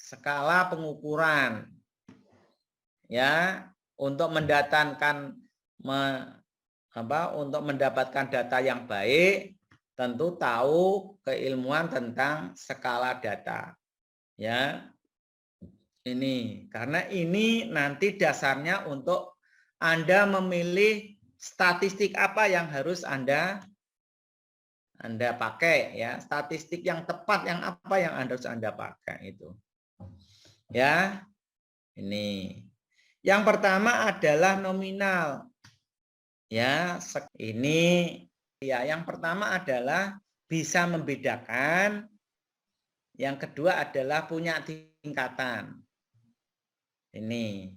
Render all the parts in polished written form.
skala pengukuran. Ya, untuk mendatangkan untuk mendapatkan data yang baik, tentu tahu keilmuan tentang skala data. Ya. Ini karena ini nanti dasarnya untuk Anda memilih statistik apa yang harus Anda pakai ya, statistik yang tepat yang apa yang harus Anda pakai itu. Ya. Ini. Yang pertama adalah nominal. Ya, ini ya yang pertama adalah bisa membedakan. Yang kedua adalah punya tingkatan. Ini.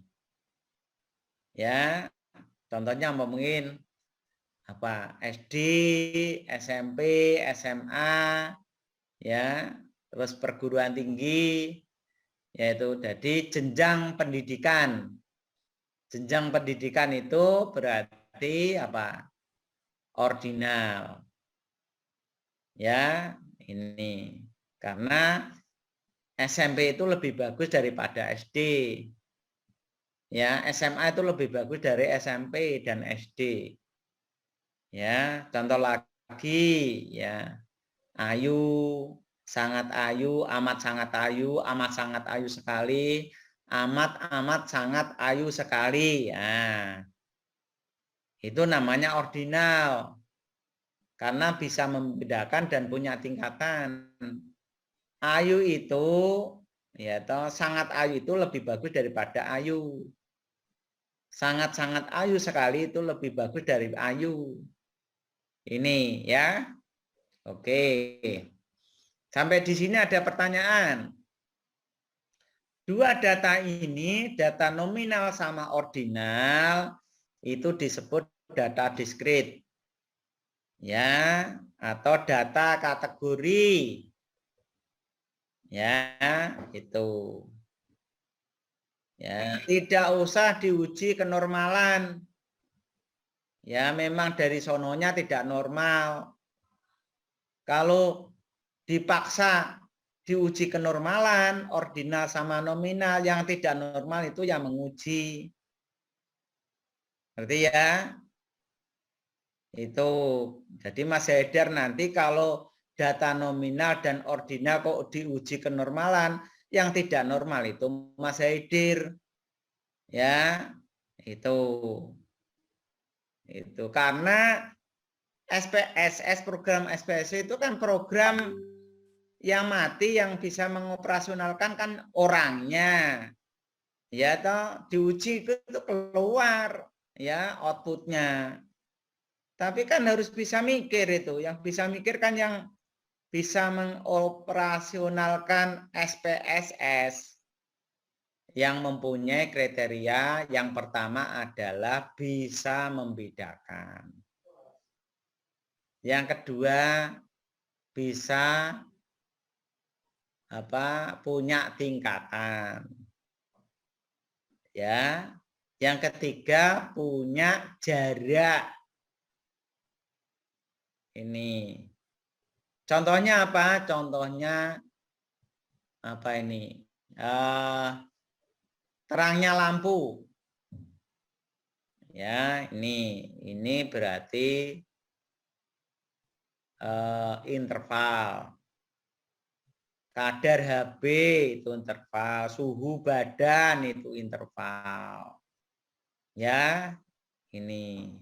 Ya, contohnya ngomongin apa? SD, SMP, SMA, ya, terus perguruan tinggi, yaitu jadi jenjang pendidikan. Jenjang pendidikan itu berarti apa? Ordinal. Ya, ini. Karena SMP itu lebih bagus daripada SD. Ya, SMA itu lebih bagus dari SMP dan SD. Ya, contoh lagi ya. Ayu, sangat ayu, amat sangat ayu, amat sangat ayu sekali, amat sangat ayu sekali. Ya. Itu namanya ordinal. Karena bisa membedakan dan punya tingkatan. Ayu itu ya toh sangat ayu itu lebih bagus daripada ayu. Sangat-sangat ayu sekali itu lebih bagus dari ayu. Ini ya. Oke. Sampai di sini ada pertanyaan. Dua data ini, data nominal sama ordinal, itu disebut data diskrit. Ya, atau data kategori. Ya, itu. Ya, tidak usah diuji kenormalan. Ya, memang dari sononya tidak normal. Kalau dipaksa diuji kenormalan, ordinal sama nominal, yang tidak normal itu yang menguji. Berarti ya? Itu. Jadi Mas Haidar nanti kalau data nominal dan ordinal kok diuji kenormalan, yang tidak normal itu Mas Haidar. Ya, itu. Itu karena SPSS, program SPSS itu kan program yang mati yang bisa mengoperasionalkan kan orangnya. Ya toh diuji itu keluar ya outputnya. Tapi kan harus bisa mikir itu. Yang bisa mikir kan yang bisa mengoperasionalkan SPSS yang mempunyai kriteria yang pertama adalah bisa membedakan. Yang kedua bisa punya tingkatan. Ya. Yang ketiga punya jarak. Ini. Contohnya apa? Contohnya apa ini? Terangnya lampu. Ya, ini berarti interval. Kadar HB itu interval, suhu badan itu interval. Ya, ini.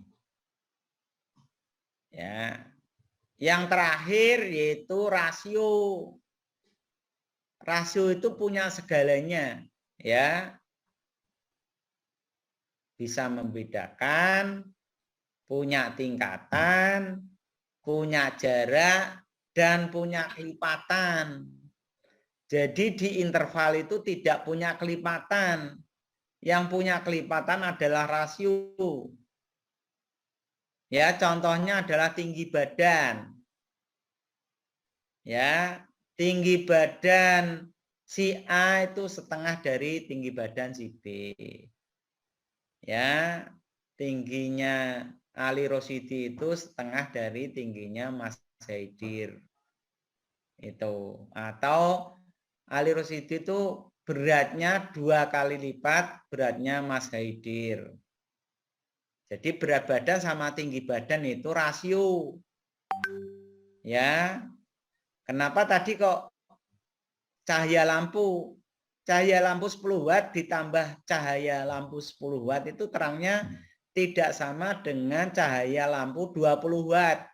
Ya. Yang terakhir yaitu rasio. Rasio itu punya segalanya, ya. Bisa membedakan, punya tingkatan, punya jarak, dan punya kelipatan. Jadi di interval itu tidak punya kelipatan. Yang punya kelipatan adalah rasio. Ya, contohnya adalah tinggi badan. Ya, tinggi badan si A itu setengah dari tinggi badan si B. Ya, tingginya Ali Rosidi itu setengah dari tingginya Mas Haidir. Itu. Atau Ali Rosidi itu beratnya 2 kali lipat beratnya Mas Haidir. Jadi berat badan sama tinggi badan itu rasio. Ya. Kenapa tadi kok cahaya lampu 10 watt ditambah cahaya lampu 10 watt itu terangnya tidak sama dengan cahaya lampu 20 watt.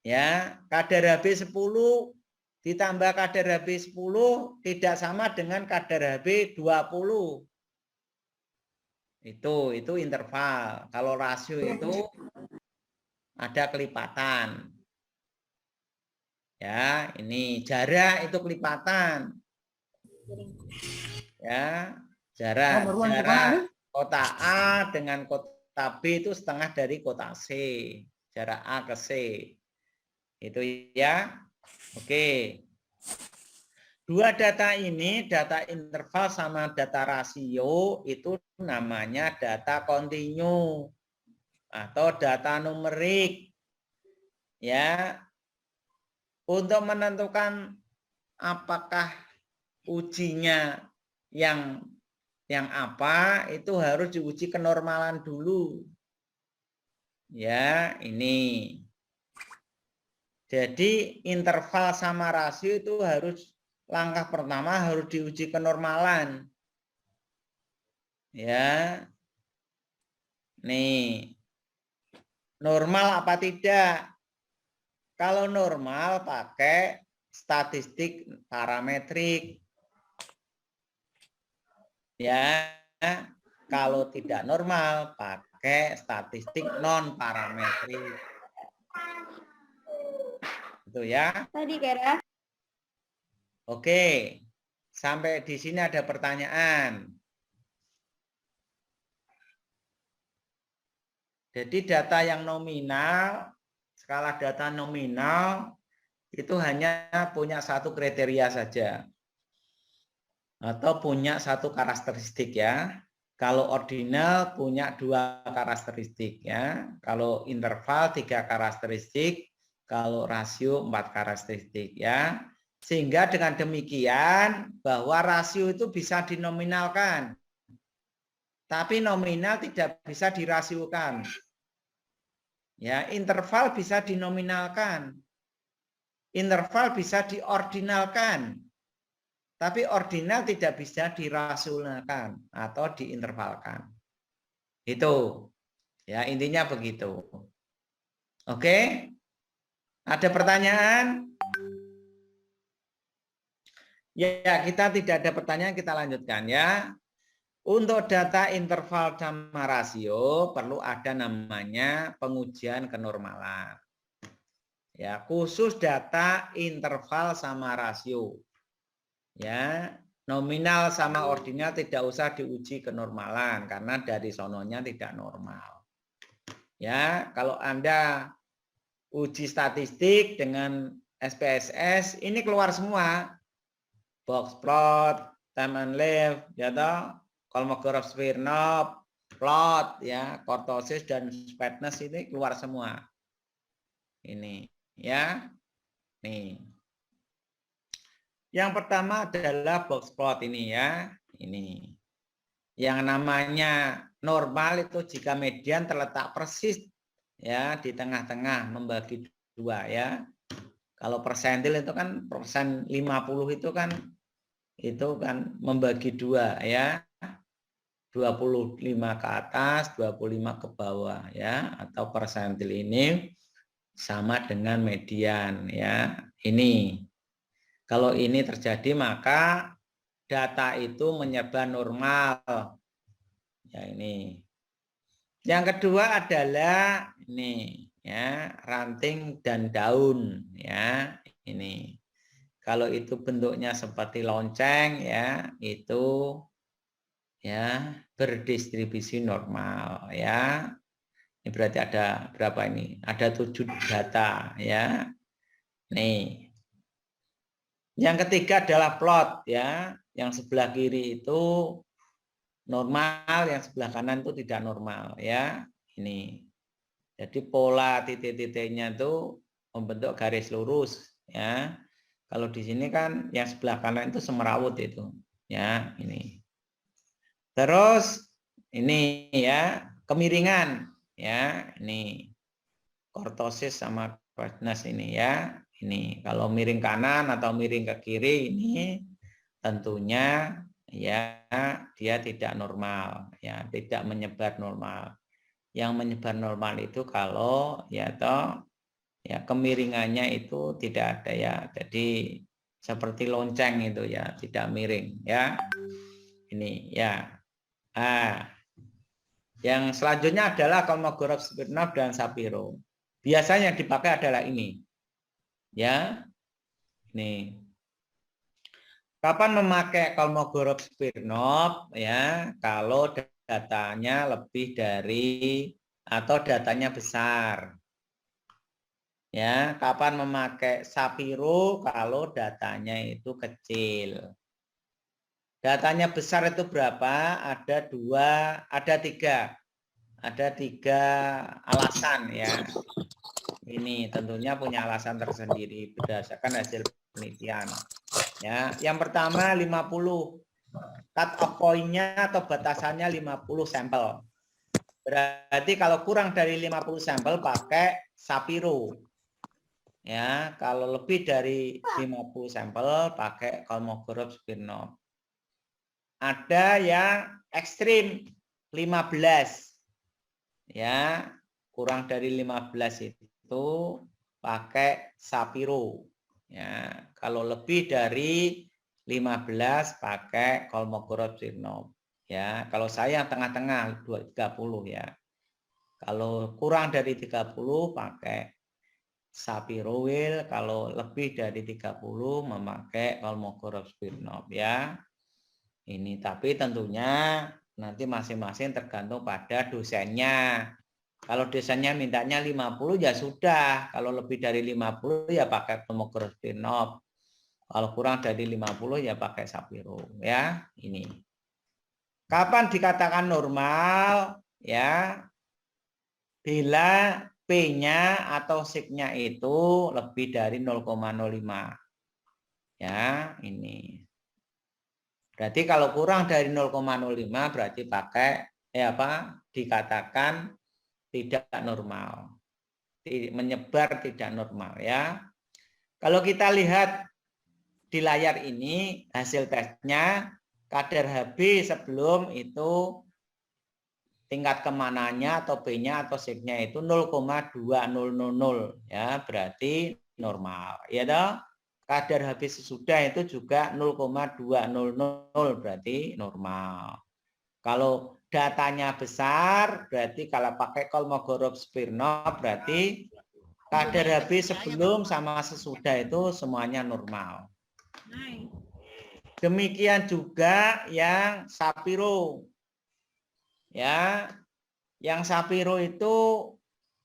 Ya, kadar HB 10 ditambah kadar HB 10 tidak sama dengan kadar HB 20. Itu interval. Kalau rasio itu ada kelipatan. Ya, ini jarak itu kelipatan. Ya, jarak kota A dengan kota B itu setengah dari kota C. Jarak A ke C. Itu ya. Oke. Dua data ini, data interval sama data rasio itu namanya data kontinu atau data numerik. Ya. Untuk menentukan apakah ujinya yang apa itu harus diuji kenormalan dulu. Ya, ini. Jadi interval sama rasio itu harus langkah pertama harus diuji kenormalan. Ya. Nih. Normal apa tidak? Kalau normal pakai statistik parametrik. Ya, kalau tidak normal pakai statistik non parametrik. Itu ya. Tadi Kera. Oke. Sampai di sini ada pertanyaan. Jadi data yang nominal, skala data nominal itu hanya punya satu kriteria saja. Atau punya satu karakteristik ya. Kalau ordinal punya 2 karakteristik ya. Kalau interval 3 karakteristik, kalau rasio 4 karakteristik ya. Sehingga dengan demikian bahwa rasio itu bisa dinominalkan. Tapi nominal tidak bisa dirasiokan. Ya, interval bisa dinominalkan. Interval bisa diordinalkan. Tapi ordinal tidak bisa dirasionalkan atau diintervalkan. Itu. Ya, intinya begitu. Oke? Ada pertanyaan? Ya, kita tidak ada pertanyaan, kita lanjutkan ya. Untuk data interval sama rasio perlu ada namanya pengujian kenormalan. Ya, khusus data interval sama rasio. Ya, nominal sama ordinal tidak usah diuji kenormalan karena dari sononya tidak normal. Ya, kalau Anda uji statistik dengan SPSS ini keluar semua. Box plot, time and life, ya toh, Kolmogorov-Smirnov, plot ya, kurtosis dan fatness ini keluar semua. Ini ya. Nih. Yang pertama adalah box plot ini ya. Ini. Yang namanya normal itu jika median terletak persis ya di tengah-tengah membagi 2 ya. Kalau persentil itu kan persen 50 itu kan membagi 2 ya. 25 ke atas, 25 ke bawah ya, atau persentil ini sama dengan median ya. Ini. Kalau ini terjadi maka data itu menyebar normal. Ya ini. Yang kedua adalah ini ya, ranting dan daun ya. Ini. Kalau itu bentuknya seperti lonceng ya, itu ya berdistribusi normal ya. Ini berarti ada berapa ini? Ada 7 data ya. Nih. Yang ketiga adalah plot ya, yang sebelah kiri itu normal, yang sebelah kanan itu tidak normal ya. Ini. Jadi pola titik-titiknya itu membentuk garis lurus ya. Kalau di sini kan yang sebelah kanan itu semerawut itu, ya ini. Terus ini ya kemiringan, ya ini kortosis sama quadratus ini ya. Ini kalau miring kanan atau miring ke kiri ini tentunya ya dia tidak normal, ya tidak menyebar normal. Yang menyebar normal itu kalau ya toh ya kemiringannya itu tidak ada ya. Jadi seperti lonceng itu ya, tidak miring ya. Ini ya. Yang selanjutnya adalah Kolmogorov, Smirnov dan Shapiro. Biasanya yang dipakai adalah ini. Ya. Ini. Kapan memakai Kolmogorov, Smirnov ya? Kalau datanya lebih dari atau datanya besar. Ya, kapan memakai Shapiro kalau datanya itu kecil. Datanya besar itu berapa? Ada tiga alasan ya. Ini tentunya punya alasan tersendiri berdasarkan hasil penelitian. Ya, yang pertama 50. Cut off point-nya atau batasannya 50 sampel. Berarti kalau kurang dari 50 sampel pakai Shapiro. Ya, kalau lebih dari 50 sampel pakai Kolmogorov, Smirnov. Ada yang ekstrim 15. Ya, kurang dari 15 itu pakai Shapiro. Ya, kalau lebih dari 15 pakai Kolmogorov, Smirnov. Ya, kalau saya tengah-tengah 30 ya. Kalau kurang dari 30 pakai Shapiro Will, kalau lebih dari 30 memakai Kolmogorov, Smirnov ya. Ini tapi tentunya nanti masing-masing tergantung pada dosennya. Kalau dosennya mintanya 50 ya sudah. Kalau lebih dari 50 ya pakai Kolmogorov, Smirnov. Kalau kurang dari 50 ya pakai Shapiro ya. Ini. Kapan dikatakan normal ya? Bila P-nya atau sig-nya itu lebih dari 0,05. Ya, ini. Berarti kalau kurang dari 0,05 berarti pakai dikatakan tidak normal. Menyebar tidak normal ya. Kalau kita lihat di layar ini hasil tesnya kadar Hb sebelum itu tingkat kemananya atau P-nya atau sig-nya itu 0,2000 ya, berarti normal. Ya toh? Kadar Hb sesudah itu juga 0,200 berarti normal. Kalau datanya besar berarti kalau pakai Kolmogorov, Smirnov berarti kadar Hb sebelum sama sesudah itu semuanya normal. Demikian juga yang Shapiro. Ya, yang Shapiro itu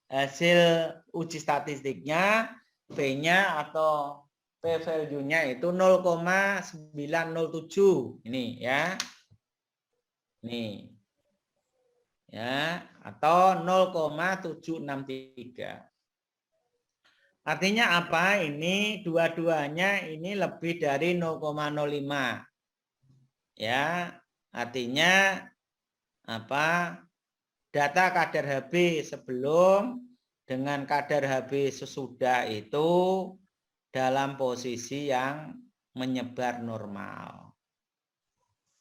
hasil uji statistiknya P-nya atau P-value-nya itu 0,907. Ini ya. Nih. Ya, atau 0,763. Artinya apa? Ini dua-duanya ini lebih dari 0,05. Ya, artinya apa? Data kadar Hb sebelum dengan kadar Hb sesudah itu dalam posisi yang menyebar normal.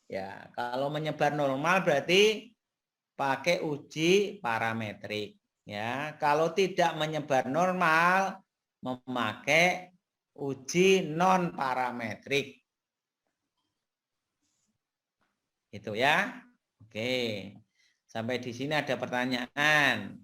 Ya, kalau menyebar normal berarti pakai uji parametrik. Ya, kalau tidak menyebar normal memakai uji non parametrik. Itu ya. Oke. Sampai di sini ada pertanyaan.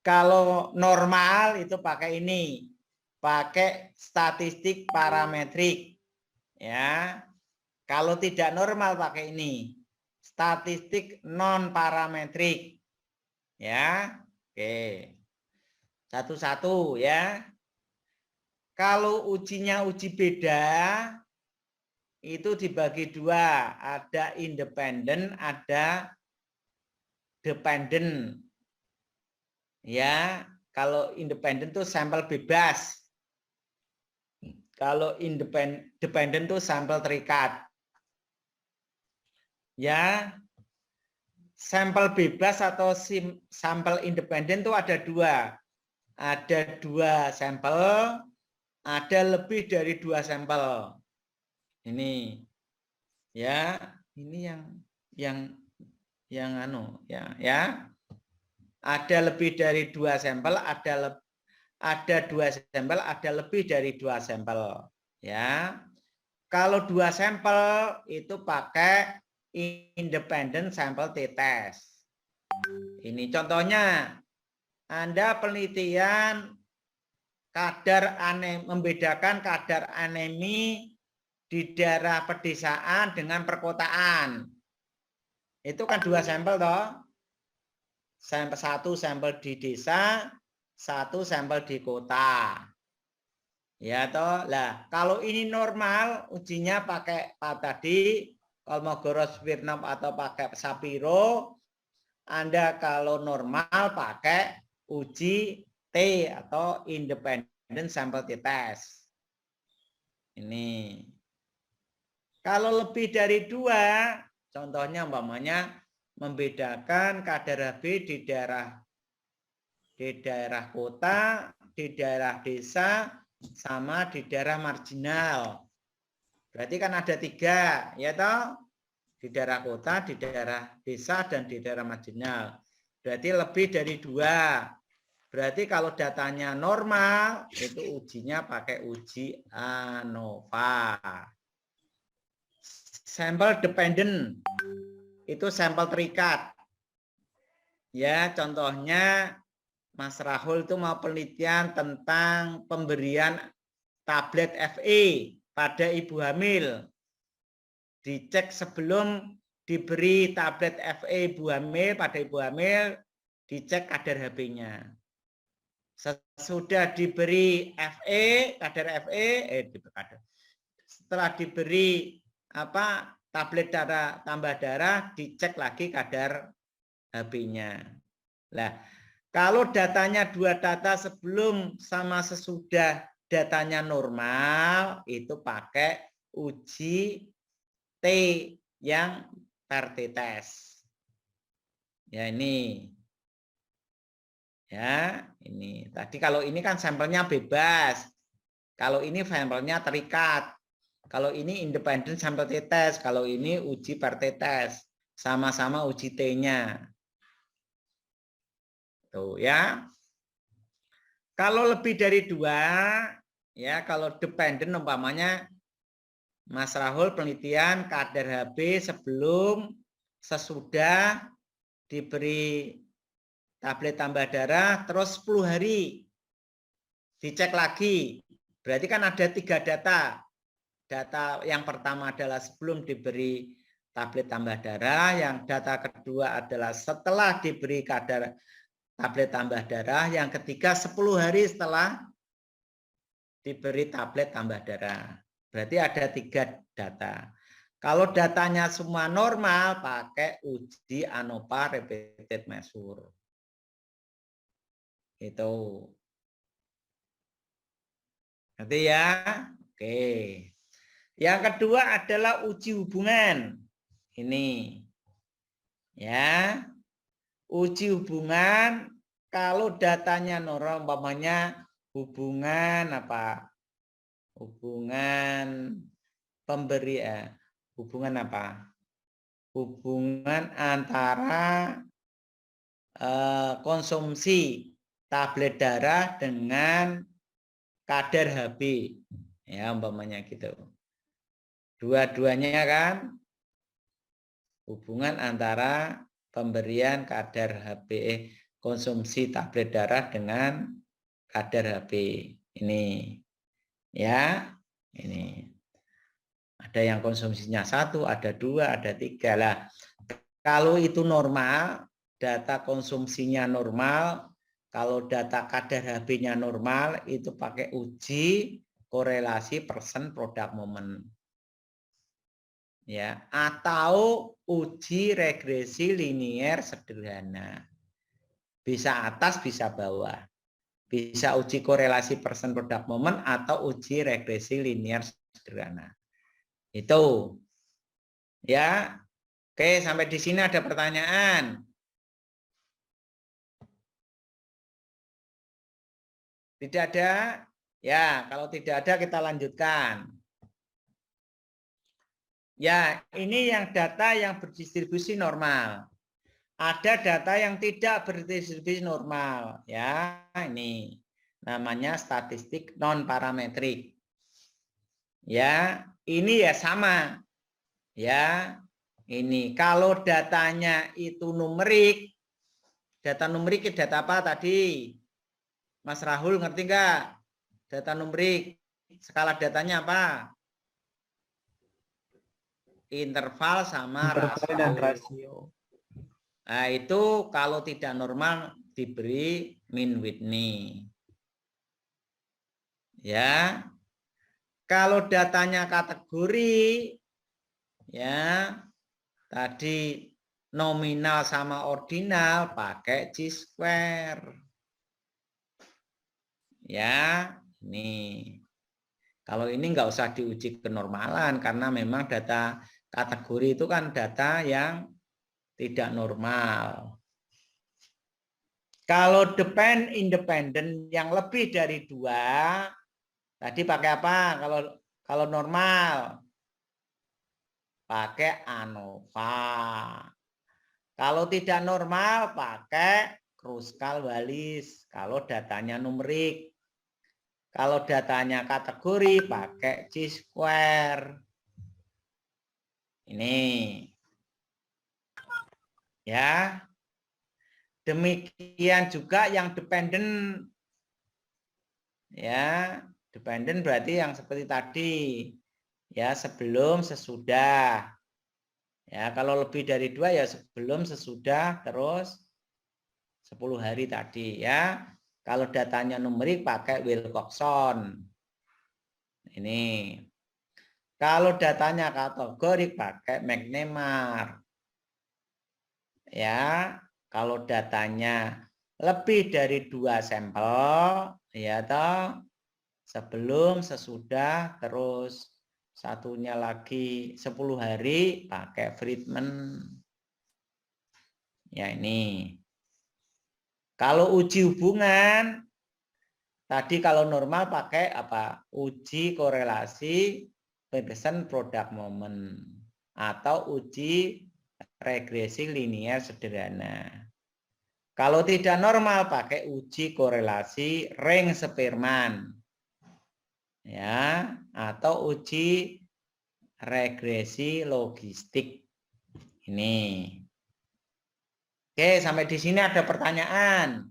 Kalau normal itu pakai ini, pakai statistik parametrik, ya. Kalau tidak normal pakai ini, statistik non parametrik, ya. Oke, satu-satu ya. Kalau ujinya uji beda, itu dibagi dua, ada independen, ada dependen. Ya, kalau independen tuh sampel bebas. Kalau dependen tuh sampel terikat. Ya, sampel bebas atau sampel independen tuh ada dua. Ada dua sampel, ada lebih dari dua sampel. Ini, ya, ini yang anu, ya. Ada lebih dari dua sampel, ada dua sampel, ada lebih dari dua sampel. Ya, kalau dua sampel itu pakai independent sample t-test. Ini contohnya, Anda penelitian membedakan kadar anemi di daerah pedesaan dengan perkotaan. Itu kan dua sampel toh. Satu sampel di desa, satu sampel di kota. Ya toh. Lah, kalau ini normal, ujinya pakai tadi Kolmogorov Smirnov atau pakai Shapiro. Anda kalau normal pakai uji T atau independent sample t-test. Ini. Kalau lebih dari dua, contohnya umpamanya membedakan kadar Hb di daerah kota, di daerah desa, sama di daerah marginal. Berarti kan ada tiga, ya toh? Di daerah kota, di daerah desa, dan di daerah marginal. Berarti lebih dari dua. Berarti kalau datanya normal, itu ujinya pakai uji ANOVA. Sampel dependent, itu sampel terikat. Ya, contohnya Mas Rahul itu mau penelitian tentang pemberian tablet FE pada ibu hamil. Dicek sebelum diberi tablet FE ibu hamil, pada ibu hamil, dicek kadar Hb-nya. Sesudah diberi FE, kadar FE, setelah diberi tablet darah tambah darah, dicek lagi kadar Hb-nya. Nah, kalau datanya dua data sebelum sama sesudah datanya normal, itu pakai uji T yang t-test. Ya ini. Ya, ini. Tadi kalau ini kan sampelnya bebas. Kalau ini sampelnya terikat. Kalau ini independent sample t-test. Kalau ini uji t-test. Sama-sama uji T-nya. Tuh ya. Kalau lebih dari dua, ya kalau dependent umpamanya Mas Rahul penelitian kadar Hb sebelum sesudah diberi tablet tambah darah terus 10 hari dicek lagi. Berarti kan ada tiga data. Data yang pertama adalah sebelum diberi tablet tambah darah, yang data kedua adalah setelah diberi kadar tablet tambah darah, yang ketiga 10 hari setelah diberi tablet tambah darah. Berarti ada tiga data. Kalau datanya semua normal, pakai uji ANOVA repeated measure. Itu. Nanti ya. Oke. Yang kedua adalah uji hubungan. Ini. Ya. Uji hubungan kalau datanya normal, umpamanya hubungan apa? Hubungan pemberi hubungan apa? Hubungan antara konsumsi tablet darah dengan kadar Hb. Ya, umpamanya gitu. Dua-duanya kan hubungan antara pemberian kadar Hb, konsumsi tablet darah dengan kadar Hb. Ini ya, ini ada yang konsumsinya 1, ada 2, ada 3 lah. Kalau itu normal, data konsumsinya normal, kalau data kadar Hb-nya normal, itu pakai uji korelasi persen produk momen. Ya, atau uji regresi linier sederhana. Bisa atas, bisa bawah. Bisa uji korelasi persen produk momen atau uji regresi linier sederhana. Itu. Ya. Oke, sampai di sini ada pertanyaan. Tidak ada? Ya, kalau tidak ada kita lanjutkan. Ya, ini yang data yang berdistribusi normal. Ada data yang tidak berdistribusi normal. Ya, ini namanya statistik non parametrik. Ya, ini ya sama. Ya, ini kalau datanya itu numerik, data numerik data apa tadi? Mas Rahul ngerti nggak? Data numerik, skala datanya apa? Interval sama Interval dan rasio. rasio. Nah, itu kalau tidak normal diberi mean Whitney. Ya. Kalau datanya kategori, ya, tadi nominal sama ordinal pakai chi-square. Ya, ini. Kalau ini nggak usah diuji kenormalan karena memang data kategori itu kan data yang tidak normal. Kalau depend independen yang lebih dari 2, tadi pakai apa? Kalau normal pakai ANOVA. Kalau tidak normal pakai Kruskal-Wallis. Kalau datanya numerik. Kalau datanya kategori pakai chi-square. Ini. Ya. Demikian juga yang dependen. Ya, dependen berarti yang seperti tadi. Ya, sebelum, sesudah. Ya, kalau lebih dari 2 ya sebelum, sesudah, terus 10 hari tadi ya. Kalau datanya numerik pakai Wilcoxon. Ini. Kalau datanya kategorik pakai McNemar. Ya, kalau datanya lebih dari 2 sampel, ya toh, sebelum, sesudah, terus satunya lagi 10 hari pakai Friedman. Ya ini. Kalau uji hubungan, tadi kalau normal pakai apa? Uji korelasi persen produk momen atau uji regresi linier sederhana. Kalau tidak normal pakai uji korelasi ring Spearman. Ya, atau uji regresi logistik. Ini. Oke, sampai di sini ada pertanyaan.